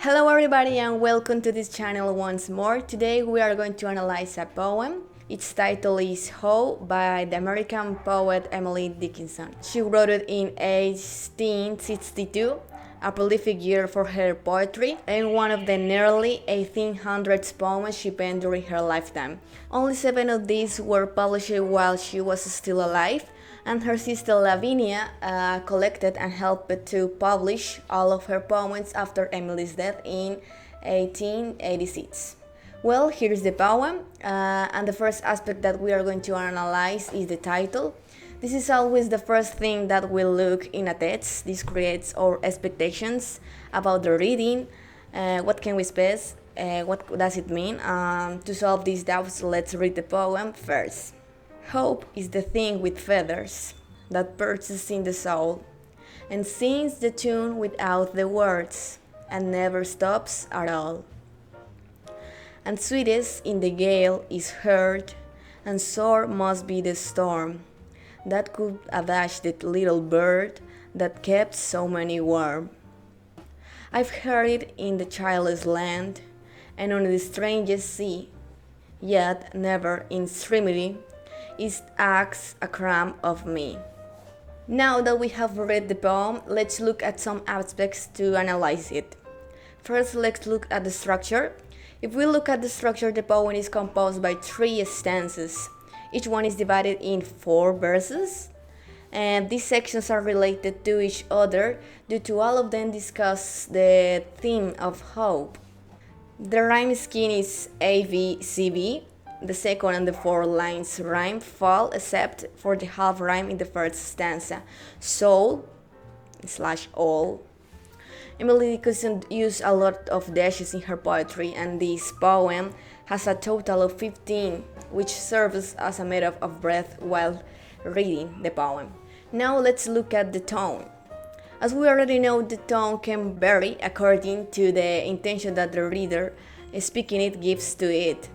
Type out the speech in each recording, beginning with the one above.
Hello everybody and welcome to this channel once more. Today we are going to analyze a poem. Its title is Hope by the American poet Emily Dickinson. She wrote it in 1862, a prolific year for her poetry, and one of the nearly 1800 poems she penned during her lifetime. Only 7 of these were published while she was still alive, and her sister Lavinia collected and helped to publish all of her poems after Emily's death in 1886. Well, here's the poem, and the first aspect that we are going to analyze is the title. This is always the first thing that we look in a text. This creates our expectations about the reading. What can we expect? What does it mean? To solve these doubts, let's read the poem first. Hope is the thing with feathers that perches in the soul and sings the tune without the words and never stops at all. And sweetest in the gale is heard, and sore must be the storm that could abash that little bird that kept so many warm. I've heard it in the childless land and on the strangest sea, yet never in extremity it asks a crumb of me. Now that we have read the poem, let's look at some aspects to analyze it. First, let's look at the structure. If we look at the structure, the poem is composed by 3 stanzas. Each one is divided in 4 verses, and these sections are related to each other due to all of them discuss the theme of hope. The rhyme scheme is ABCB. The second and the 4 lines rhyme fall except for the half rhyme in the first stanza, soul / all. Emily Dickinson used a lot of dashes in her poetry, and this poem has a total of 15, which serves as a method of breath while reading the poem. Now let's look at the tone. As we already know, the tone can vary according to the intention that the reader speaking it gives to it.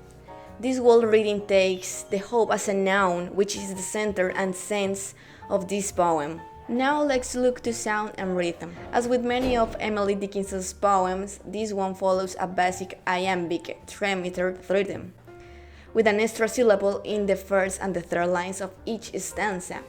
This whole reading takes the hope as a noun, which is the center and sense of this poem. Now let's look to sound and rhythm. As with many of Emily Dickinson's poems, this one follows a basic iambic trimeter rhythm, with an extra syllable in the first and the third lines of each stanza.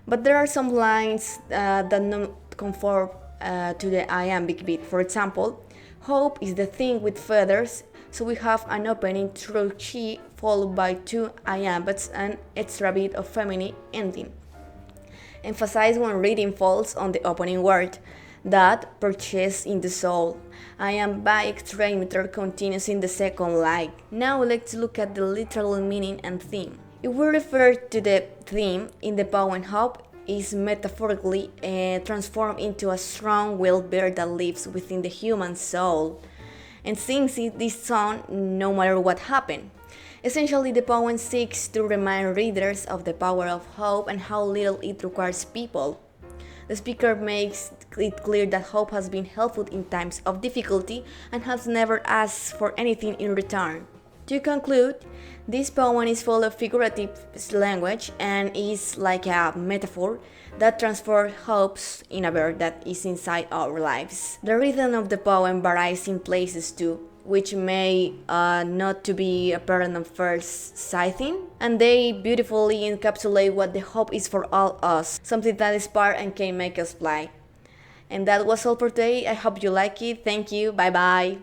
But there are some lines that don't conform to the iambic beat. For example, hope is the thing with feathers, so we have an opening through chi followed by 2 iambics and extra beat of feminine ending. Emphasize when reading falls on the opening word, that perches in the soul. Iambic trimeter continues in the second line. Now let's look at the literal meaning and theme. If we refer to the theme in the poem, hope is metaphorically transformed into a strong-willed bird that lives within the human soul and sings this song no matter what happened. Essentially, the poem seeks to remind readers of the power of hope and how little it requires people. The speaker makes it clear that hope has been helpful in times of difficulty and has never asked for anything in return. To conclude, this poem is full of figurative language and is like a metaphor that transforms hopes in a bird that is inside our lives. The rhythm of the poem varies in places too, which may not to be apparent on first sighting, and they beautifully encapsulate what the hope is for all us, something that inspires and can make us fly. And that was all for today. I hope you like it. Thank you. Bye bye.